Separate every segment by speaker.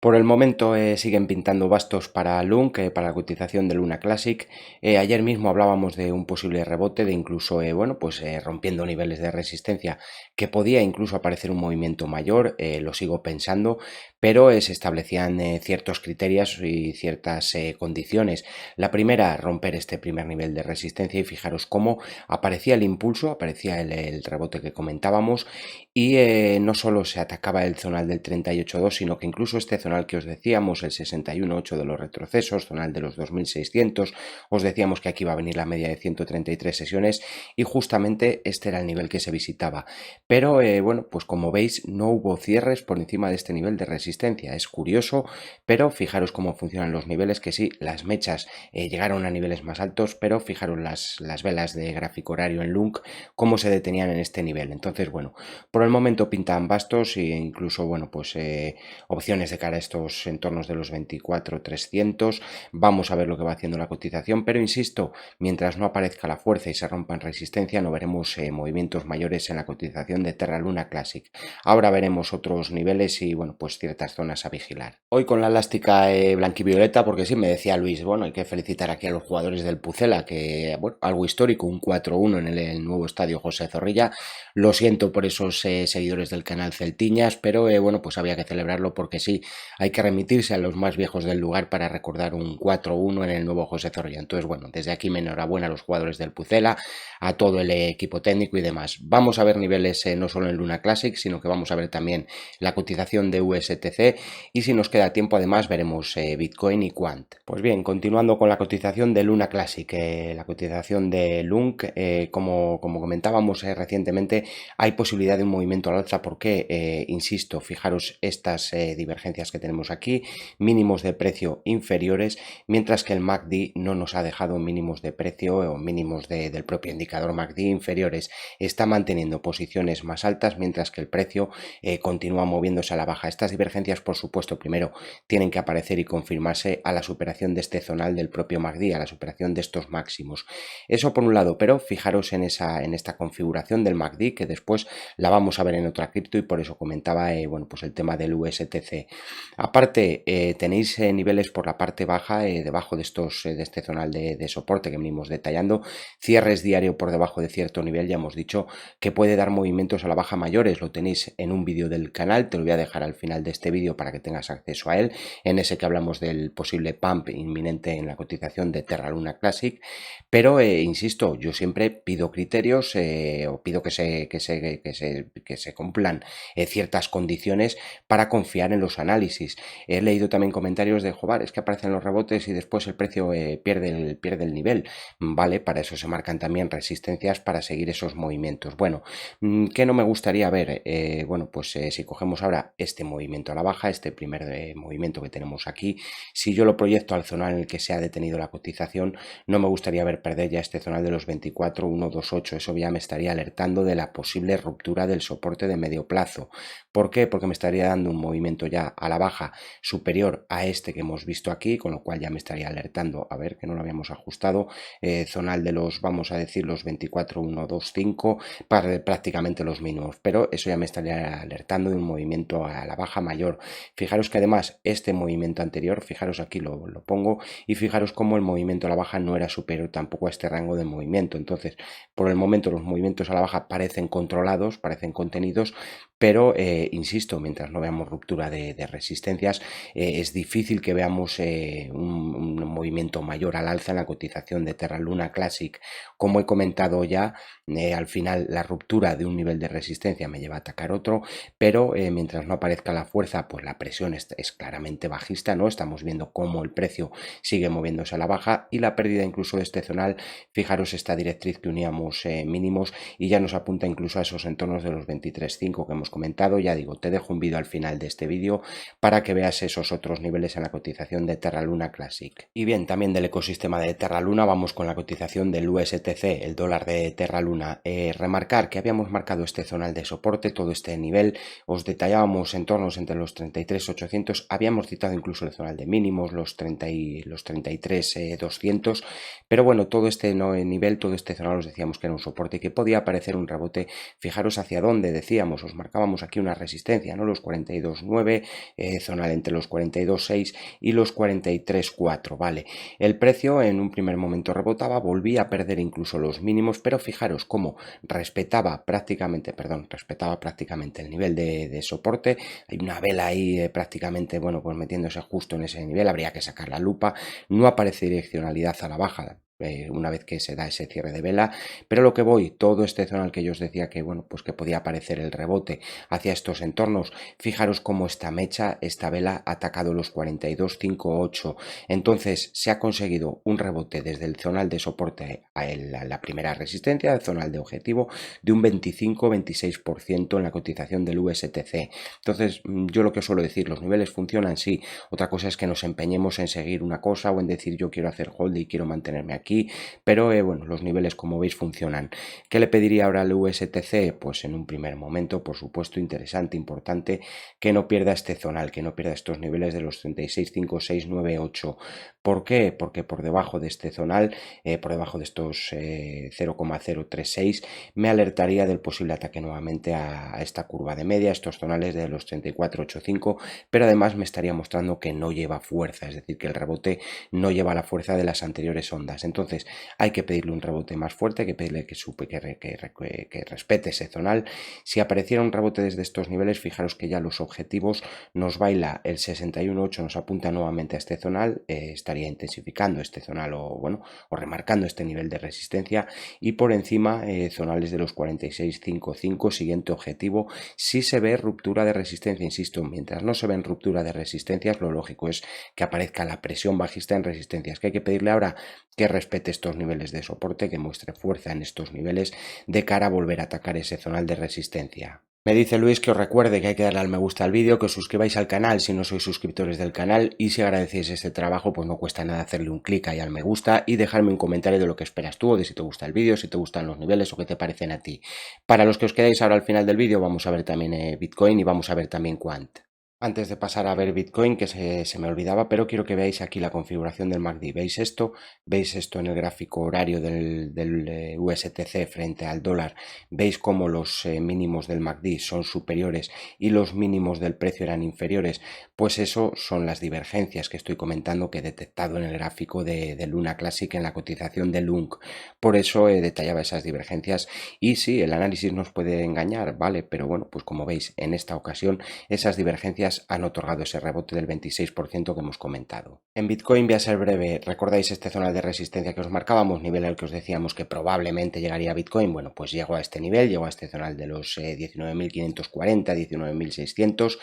Speaker 1: Por el momento siguen pintando bastos para Lunk, para la cotización de Luna Classic. Ayer mismo hablábamos de un posible rebote, de incluso, rompiendo niveles de resistencia, que podía incluso aparecer un movimiento mayor, lo sigo pensando, pero se establecían ciertos criterios y ciertas condiciones. La primera, romper este primer nivel de resistencia y fijaros cómo aparecía el impulso, aparecía el rebote que comentábamos y no solo se atacaba el zonal del 38.2, sino que incluso este zonal que os decíamos, el 61.8 de los retrocesos, zonal de los 2600, os decíamos que aquí iba a venir la media de 133 sesiones y justamente este era el nivel que se visitaba. Pero pues como veis no hubo cierres por encima de este nivel de resistencia. Es curioso, pero fijaros cómo funcionan los niveles, que sí, las mechas llegaron a niveles más altos, pero fijaros las velas de gráfico horario en Lunk, cómo se detenían en este nivel. Entonces, bueno, por el momento pintan bastos e incluso, opciones de cara a estos entornos de los 24.300. Vamos a ver lo que va haciendo la cotización, pero insisto, mientras no aparezca la fuerza y se rompa en resistencia, no veremos movimientos mayores en la cotización de Terra Luna Classic. Ahora veremos otros niveles y, ciertas zonas a vigilar. Hoy con la elástica blanquivioleta, porque sí, me decía Luis, hay que felicitar aquí a los jugadores del Pucela, que, algo histórico, un 4-1 en el nuevo estadio José Zorrilla. Lo siento por esos seguidores del canal Celtiñas, pero pues había que celebrarlo porque sí, hay que remitirse a los más viejos del lugar para recordar un 4-1 en el nuevo José Zorrilla. Entonces, desde aquí me enhorabuena a los jugadores del Pucela, a todo el equipo técnico y demás. Vamos a ver niveles no solo en Luna Classic, sino que vamos a ver también la cotización de USTC y si nos queda tiempo además veremos Bitcoin y Quant. Pues bien, continuando con la cotización de Luna Classic, la cotización de Lunk, como comentábamos recientemente, hay posibilidad de un movimiento al alza porque, insisto, fijaros estas divergencias que tenemos aquí, mínimos de precio inferiores, mientras que el MACD no nos ha dejado mínimos de precio o mínimos del propio indicador MACD inferiores, está manteniendo posiciones más altas, mientras que el precio continúa moviéndose a la baja. Estas divergencias, por supuesto, primero tienen que aparecer y confirmarse a la superación de este zonal del propio MACD, a la superación de estos máximos. Eso por un lado, pero fijaros en esta configuración del MACD, que después la vamos a ver en otra cripto y por eso comentaba el tema del USTC. Aparte, tenéis niveles por la parte baja, debajo de de este zonal de soporte que venimos detallando, cierres diario por debajo de cierto nivel, ya hemos dicho que puede dar movimientos a la baja mayores, lo tenéis en un vídeo del canal, te lo voy a dejar al final de este vídeo para que tengas acceso a él, en ese que hablamos del posible pump inminente en la cotización de Terra Luna Classic, pero insisto, yo siempre pido criterios o pido que se cumplan ciertas condiciones para confiar en los análisis. He leído también comentarios de Jovar, es que aparecen los rebotes y después el precio pierde el nivel. Vale, para eso se marcan también resistencias para seguir esos movimientos. Bueno, ¿qué no me gustaría ver? Si cogemos ahora este movimiento a la baja, este primer movimiento que tenemos aquí, si yo lo proyecto al zonal en el que se ha detenido la cotización, no me gustaría ver perder ya este zonal de los 24.128. Eso ya me estaría alertando de la posible ruptura del soporte de medio plazo. ¿Por qué? Porque me estaría dando un movimiento ya a la baja superior a este que hemos visto aquí, con lo cual ya me estaría alertando, a ver que no lo habíamos ajustado, zonal de los, vamos a decir, los 24.125, para prácticamente los mínimos, pero eso ya me estaría alertando de un movimiento a la baja mayor. Fijaros que además este movimiento anterior, fijaros aquí lo pongo, y fijaros cómo el movimiento a la baja no era superior tampoco a este rango de movimiento. Entonces, por el momento los movimientos a la baja parecen controlados, parecen contenidos, pero insisto, mientras no veamos ruptura de resistencias, es difícil que veamos un movimiento mayor al alza en la cotización de Terra Luna Classic. Como he comentado ya, al final la ruptura de un nivel de resistencia me lleva a atacar otro, pero mientras no aparezca la fuerza, pues la presión es claramente bajista, ¿no? Estamos viendo cómo el precio sigue moviéndose a la baja y la pérdida incluso de este zonal, fijaros esta directriz que uníamos mínimos y ya nos apunta incluso a esos entornos de los 23.5 que hemos comentado. Ya digo, te dejo un vídeo al final de este vídeo para que veas esos otros niveles en la cotización de Terra Luna Classic. Y bien, también del ecosistema de Terra Luna vamos con la cotización del USTC, el dólar de Terra Luna. Remarcar que habíamos marcado este zonal de soporte, todo este nivel, os detallábamos entornos entre los 33.800, habíamos citado incluso el zonal de mínimos, los 33.200, pero bueno, todo este nivel, todo este zonal os decíamos que era un soporte y que podía aparecer un rebote. Fijaros hacia dónde decíamos, os marcamos marcábamos aquí una resistencia, ¿no? Los 42,9, zonal entre los 42,6 y los 43,4, ¿vale? El precio en un primer momento rebotaba, volvía a perder incluso los mínimos, pero fijaros cómo respetaba prácticamente el nivel de soporte. Hay una vela ahí prácticamente, bueno, pues metiéndose justo en ese nivel, habría que sacar la lupa, no aparece direccionalidad a la baja, una vez que se da ese cierre de vela, pero lo que voy, todo este zonal que yo os decía que, bueno, pues que podía aparecer el rebote hacia estos entornos, fijaros cómo esta mecha, esta vela ha atacado los 42,5,8, entonces se ha conseguido un rebote desde el zonal de soporte a la primera resistencia, el zonal de objetivo, de un 25-26% en la cotización del USTC. Entonces, yo lo que suelo decir, los niveles funcionan, sí, otra cosa es que nos empeñemos en seguir una cosa o en decir yo quiero hacer hold y quiero mantenerme aquí, pero bueno, los niveles como veis funcionan. ¿Qué le pediría ahora al USTC? Pues en un primer momento, por supuesto, interesante, importante, que no pierda este zonal, que no pierda estos niveles de los 36,5,6,9,8. ¿Por qué? Porque por debajo de este zonal, por debajo de estos 0,036, me alertaría del posible ataque nuevamente a esta curva de media, estos zonales de los 34,85, pero además me estaría mostrando que no lleva fuerza, es decir, que el rebote no lleva la fuerza de las anteriores ondas. Entonces hay que pedirle un rebote más fuerte, hay que pedirle que respete ese zonal. Si apareciera un rebote desde estos niveles, fijaros que ya los objetivos nos baila el 61,8, nos apunta nuevamente a este zonal, estaría intensificando este zonal o remarcando este nivel de resistencia, y por encima zonales de los 46,55, siguiente objetivo. Si se ve ruptura de resistencia, insisto, mientras no se ven ruptura de resistencias, lo lógico es que aparezca la presión bajista en resistencias. ¿Qué hay que pedirle ahora? Que respete estos niveles de soporte, que muestre fuerza en estos niveles de cara a volver a atacar ese zonal de resistencia. Me dice Luis que os recuerde que hay que darle al me gusta al vídeo, que os suscribáis al canal si no sois suscriptores del canal, y si agradecéis este trabajo pues no cuesta nada hacerle un clic ahí al me gusta y dejarme un comentario de lo que esperas tú, o de si te gusta el vídeo, si te gustan los niveles o qué te parecen a ti. Para los que os quedáis ahora al final del vídeo vamos a ver también Bitcoin y vamos a ver también Quant. Antes de pasar a ver Bitcoin, que se me olvidaba, pero quiero que veáis aquí la configuración del MACD. ¿Veis esto? ¿Veis esto en el gráfico horario del USTC frente al dólar? ¿Veis cómo los mínimos del MACD son superiores y los mínimos del precio eran inferiores? Pues eso son las divergencias que estoy comentando que he detectado en el gráfico de Luna Classic en la cotización de LUNC. Por eso detallaba esas divergencias, y sí, el análisis nos puede engañar, ¿vale? Pero bueno, pues como veis, en esta ocasión esas divergencias han otorgado ese rebote del 26% que hemos comentado. En Bitcoin voy a ser breve. ¿Recordáis este zonal de resistencia que os marcábamos? Nivel al que os decíamos que probablemente llegaría Bitcoin. Bueno, pues llegó a este nivel, llegó a este zonal de los 19.540, 19.600,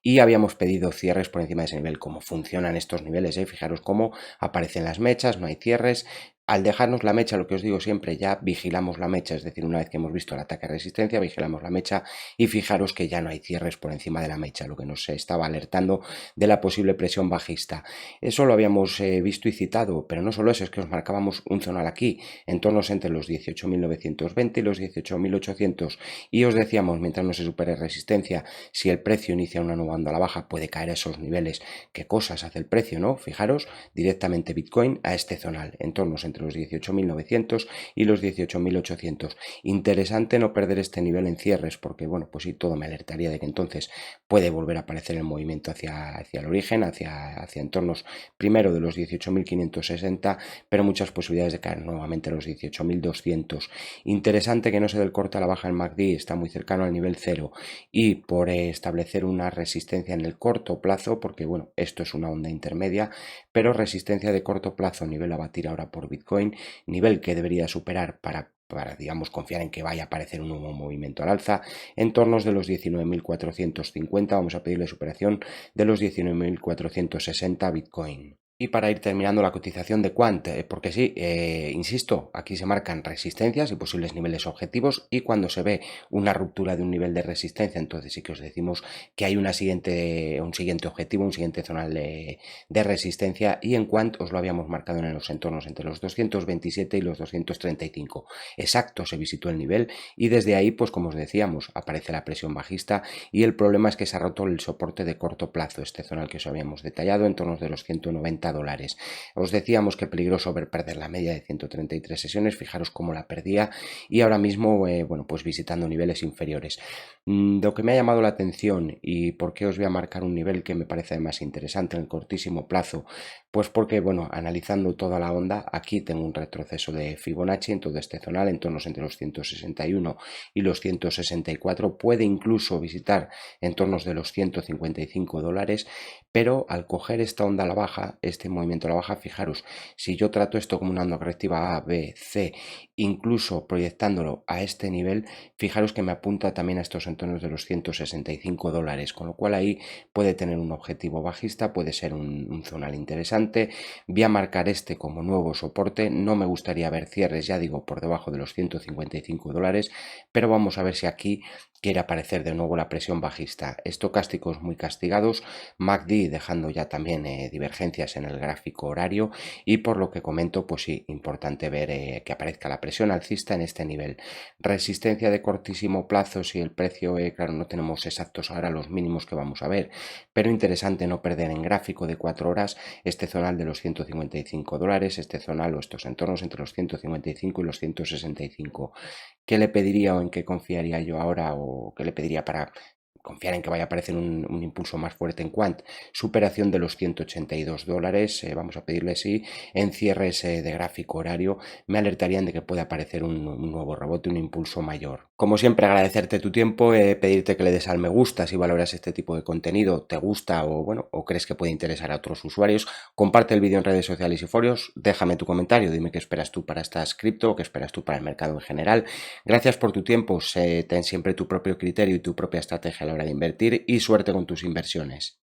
Speaker 1: y habíamos pedido cierres por encima de ese nivel. ¿Cómo funcionan estos niveles? Fijaros cómo aparecen las mechas, no hay cierres. Al dejarnos la mecha, lo que os digo siempre, ya vigilamos la mecha, es decir, una vez que hemos visto el ataque a resistencia, vigilamos la mecha y fijaros que ya no hay cierres por encima de la mecha, lo que nos estaba alertando de la posible presión bajista. Eso lo habíamos visto y citado, pero no solo eso, es que os marcábamos un zonal aquí, en tornos entre los 18.920 y los 18.800, y os decíamos, mientras no se supere resistencia, si el precio inicia una nueva onda a la baja, puede caer a esos niveles. ¿Qué cosas hace el precio, no? Fijaros, directamente Bitcoin a este zonal, en tornos entre los 18.900 y los 18.800. Interesante no perder este nivel en cierres, porque bueno, pues sí, todo me alertaría de que entonces puede volver a aparecer el movimiento hacia el origen, hacia entornos primero de los 18.560, pero muchas posibilidades de caer nuevamente a los 18.200. Interesante que no se dé el corte a la baja en MACD, está muy cercano al nivel 0, y por establecer una resistencia en el corto plazo, porque bueno, esto es una onda intermedia, pero resistencia de corto plazo, nivel a batir ahora por Bitcoin, nivel que debería superar para digamos, confiar en que vaya a aparecer un nuevo movimiento al alza, en tornos de los 19.450, vamos a pedirle superación de los 19.460 Bitcoin. Y para ir terminando la cotización de Quant, porque sí, insisto, aquí se marcan resistencias y posibles niveles objetivos, y cuando se ve una ruptura de un nivel de resistencia, entonces sí que os decimos que hay un siguiente objetivo, un siguiente zonal de resistencia, y en Quant os lo habíamos marcado en los entornos entre los 227 y los 235. Exacto, se visitó el nivel y desde ahí, pues como os decíamos, aparece la presión bajista, y el problema es que se ha roto el soporte de corto plazo, este zonal que os habíamos detallado, en torno de los 190 $130. Os decíamos que peligroso ver perder la media de 133 sesiones, fijaros cómo la perdía y ahora mismo, bueno, pues visitando niveles inferiores. Lo que me ha llamado la atención y por qué os voy a marcar un nivel que me parece más interesante en el cortísimo plazo, pues porque, bueno, analizando toda la onda, aquí tengo un retroceso de Fibonacci en todo este zonal, en tornos entre los 161 y los 164, puede incluso visitar entornos de los $155, pero al coger esta onda a la baja, este movimiento a la baja, fijaros, si yo trato esto como una onda correctiva A, B, C, incluso proyectándolo a este nivel, fijaros que me apunta también a estos entornos de los $165, con lo cual ahí puede tener un objetivo bajista, puede ser un zonal interesante. Voy a marcar este como nuevo soporte, no me gustaría ver cierres, ya digo, por debajo de los $155, pero vamos a ver si aquí quiere aparecer de nuevo la presión bajista. Estocásticos muy castigados, MACD dejando ya también divergencias en el gráfico horario y por lo que comento, pues sí, importante ver que aparezca la presión alcista en este nivel. Resistencia de cortísimo plazo, si el precio, claro, no tenemos exactos ahora los mínimos que vamos a ver, pero interesante no perder en gráfico de 4 horas este zonal de los $155, este zonal o estos entornos entre los 155 y los 165. ¿Qué le pediría o en qué confiaría yo ahora o qué le pediría para confiar en que vaya a aparecer un impulso más fuerte en Quant? Superación de los $182, vamos a pedirle sí, en cierres de gráfico horario, me alertarían de que puede aparecer un nuevo rebote, un impulso mayor. Como siempre, agradecerte tu tiempo, pedirte que le des al me gusta si valoras este tipo de contenido, te gusta o bueno, o crees que puede interesar a otros usuarios. Comparte el vídeo en redes sociales y foros, déjame tu comentario, dime qué esperas tú para estas cripto, qué esperas tú para el mercado en general. Gracias por tu tiempo, ten siempre tu propio criterio y tu propia estrategia a la hora de invertir y suerte con tus inversiones.